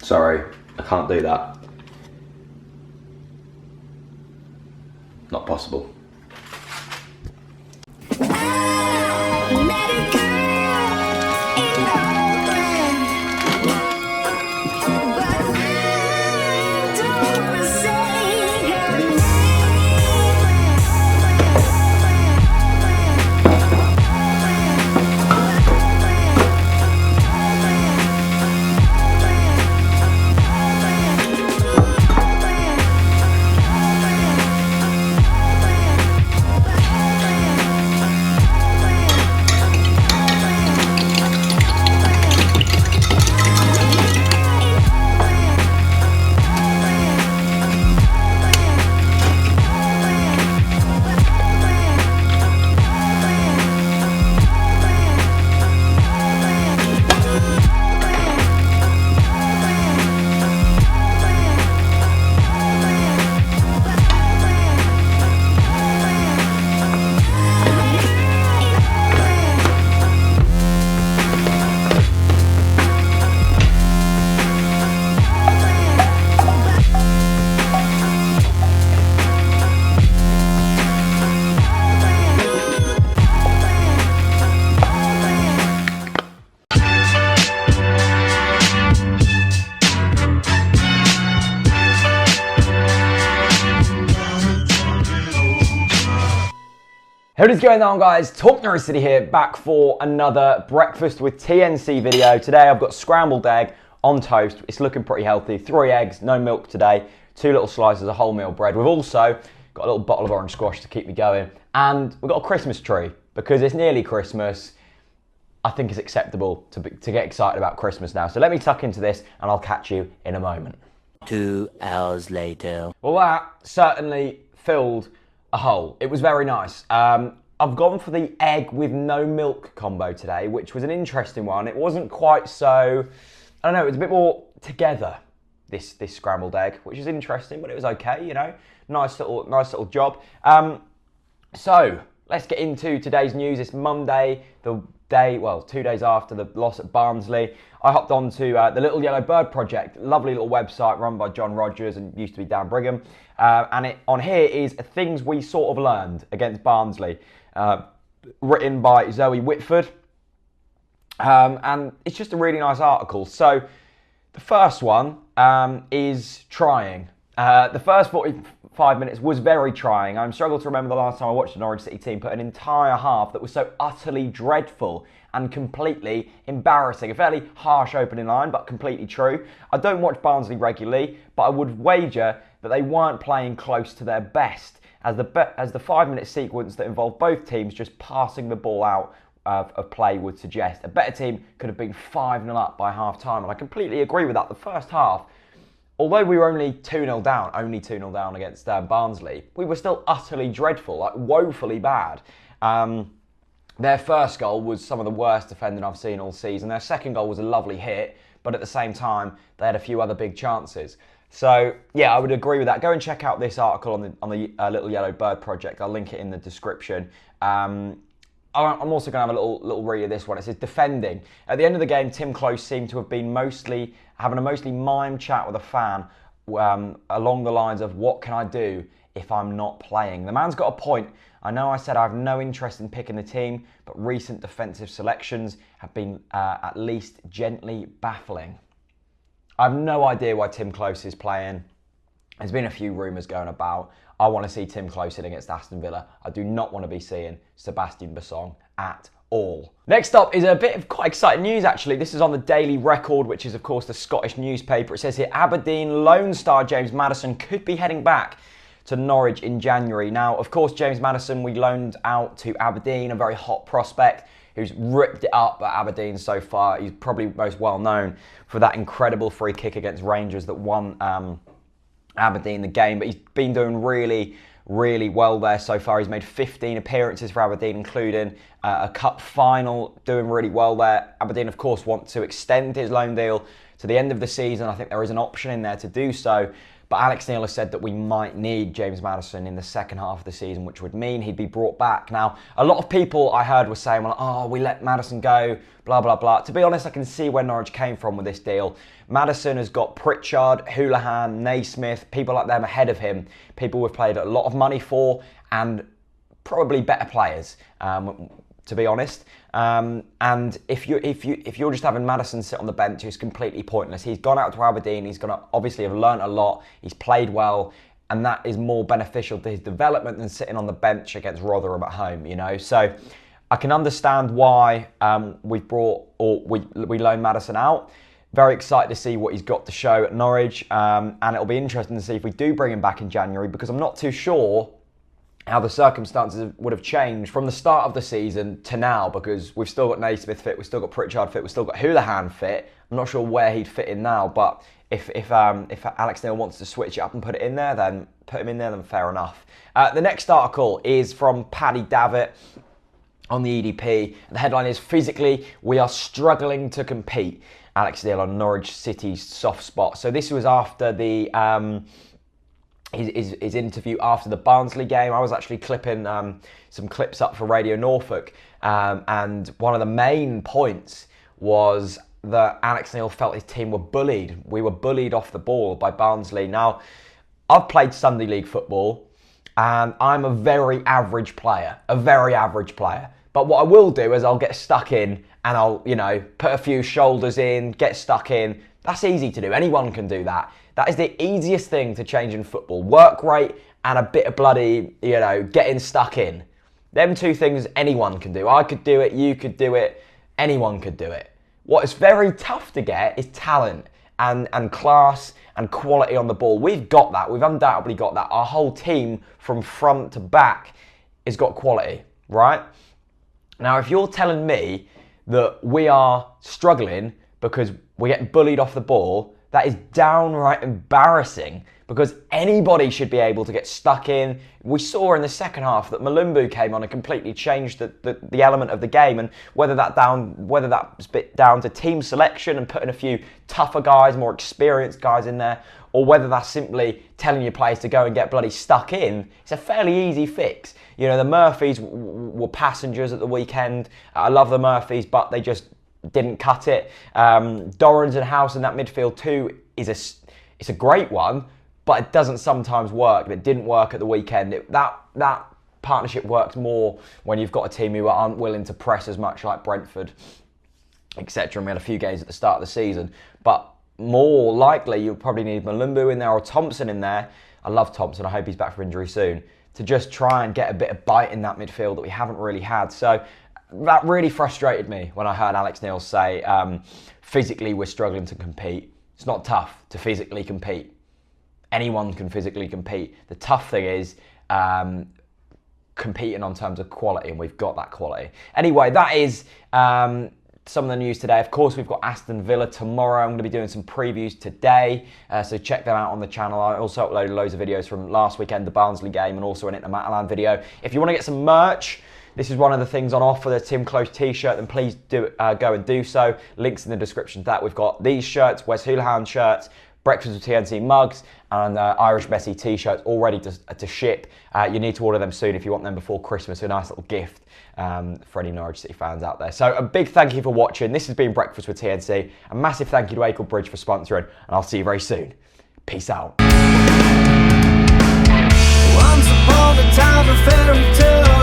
Sorry, I can't do that. Not possible. What is going on, guys? TalkNorwichCity here, back for another breakfast with TNC video. Today I've got scrambled egg on toast. It's looking pretty healthy. 3 eggs, no milk today, 2 little slices of wholemeal bread. We've also got a little bottle of orange squash to keep me going. And we've got a Christmas tree because it's nearly Christmas. I think it's acceptable to get excited about Christmas now. So let me tuck into this and I'll catch you in a moment. 2 hours later. Well, that certainly filled a hole. It was very nice. I've gone for the egg with no milk combo today, which was an interesting one. It wasn't quite so, I don't know, it was a bit more together, this scrambled egg, which is interesting, but it was okay, you know. Nice little job. So let's get into today's news. It's Monday, the day, well, 2 days after the loss at Barnsley. I hopped on to the Little Yellow Bird Project, lovely little website run by John Rogers and used to be Dan Brigham. And on here is things we sort of learned against Barnsley, written by Zoe Whitford. And it's just a really nice article. So the first one is trying. The first 45 minutes was very trying. I'm struggling to remember the last time I watched the Norwich City team put an entire half that was so utterly dreadful and completely embarrassing. A fairly harsh opening line, but completely true. I don't watch Barnsley regularly, but I would wager that they weren't playing close to their best, as the 5-minute sequence that involved both teams just passing the ball out of play would suggest. A better team could have been 5-0 up by half-time, and I completely agree with that. The first half, although we were only 2-0 down against Barnsley, we were still utterly dreadful, like woefully bad. Their first goal was some of the worst defending I've seen all season. Their second goal was a lovely hit, but at the same time, they had a few other big chances. So, yeah, I would agree with that. Go and check out this article on the Little Yellow Bird Project. I'll link it in the description. I'm also going to have a little read of this one. It says, defending. At the end of the game, Tim Close seemed to have been having a mostly mime chat with a fan along the lines of, what can I do if I'm not playing? The man's got a point. I know I said I have no interest in picking the team, but recent defensive selections have been at least gently baffling. I have no idea why Tim Close is playing. There's been a few rumours going about. I want to see Tim Close in against Aston Villa. I do not want to be seeing Sebastian Bassong at all. Next up is a bit of quite exciting news, actually. This is on the Daily Record, which is, of course, the Scottish newspaper. It says here, Aberdeen Lone Star James Maddison could be heading back to Norwich in January. Now, of course, James Maddison, we loaned out to Aberdeen, a very hot prospect who's ripped it up at Aberdeen so far. He's probably most well known for that incredible free kick against Rangers that won Aberdeen the game, but he's been doing really well there so far. He's made 15 appearances for Aberdeen, including a cup final, doing really well there. Aberdeen, of course, want to extend his loan deal to the end of the season. I think there is an option in there to do so. But Alex Neil has said that we might need James Maddison in the second half of the season, which would mean he'd be brought back. Now, a lot of people I heard were saying, well, oh, we let Maddison go, blah, blah, blah. To be honest, I can see where Norwich came from with this deal. Maddison has got Pritchard, Houlihan, Naismith, people like them ahead of him. People we've paid a lot of money for and probably better players, to be honest. And if you're just having Maddison sit on the bench, it's completely pointless. He's gone out to Aberdeen. He's going to obviously have learnt a lot. He's played well, and that is more beneficial to his development than sitting on the bench against Rotherham at home. You know, so I can understand why we loaned Maddison out. Very excited to see what he's got to show at Norwich, and it'll be interesting to see if we do bring him back in January, because I'm not too sure how the circumstances would have changed from the start of the season to now, because we've still got Naismith fit, we've still got Pritchard fit, we've still got Houlihan fit. I'm not sure where he'd fit in now, but if Alex Neil wants to switch it up and put it in there, then put him in there, then fair enough. The next article is from Paddy Davitt on the EDP. The headline is, physically, we are struggling to compete. Alex Neil on Norwich City's soft spot. So this was after the his interview after the Barnsley game. I was actually clipping some clips up for Radio Norfolk, and one of the main points was that Alex Neil felt his team were bullied. We were bullied off the ball by Barnsley. Now, I've played Sunday League football, and I'm a very average player, But what I will do is I'll get stuck in and I'll, you know, put a few shoulders in, get stuck in. That's easy to do. Anyone can do that. That is the easiest thing to change in football. Work rate and a bit of bloody, you know, getting stuck in. Them two things anyone can do. I could do it, you could do it, anyone could do it. What is very tough to get is talent and class and quality on the ball. We've got that. We've undoubtedly got that. Our whole team from front to back has got quality, right? Now, if you're telling me that we are struggling because we're getting bullied off the ball, that is downright embarrassing, because anybody should be able to get stuck in. We saw in the second half that Malumbu came on and completely changed the element of the game, and whether that's down to team selection and putting a few tougher guys, more experienced guys in there, or whether that's simply telling your players to go and get bloody stuck in, it's a fairly easy fix. You know, the Murphys were passengers at the weekend. I love the Murphys, but they just didn't cut it. Dorrans and House in that midfield too it's a great one, but it doesn't sometimes work. It didn't work at the weekend. That partnership works more when you've got a team who aren't willing to press as much, like Brentford, etc. And we had a few games at the start of the season, but more likely you'll probably need Malumbu in there or Thompson in there. I love Thompson. I hope he's back from injury soon, to just try and get a bit of bite in that midfield that we haven't really had. So that really frustrated me when I heard Alex Neil say, physically we're struggling to compete. It's not tough to physically compete. Anyone can physically compete. The tough thing is competing on terms of quality, and we've got that quality. Anyway, that is some of the news today. Of course, we've got Aston Villa tomorrow. I'm going to be doing some previews today, so check them out on the channel. I also uploaded loads of videos from last weekend, the Barnsley game, and also an Inter Matalan video. If you want to get some merch, this is one of the things on offer, the Tim Close t-shirt, then please do go and do so. Links in the description to that. We've got these shirts, Wes Houlihan shirts, Breakfast with TNC mugs, and Irish Messi t-shirts all ready to ship. You need to order them soon if you want them before Christmas. A nice little gift for any Norwich City fans out there. So a big thank you for watching. This has been Breakfast with TNC. A massive thank you to Acle Bridge for sponsoring, and I'll see you very soon. Peace out. Once upon a time, a fairy tale.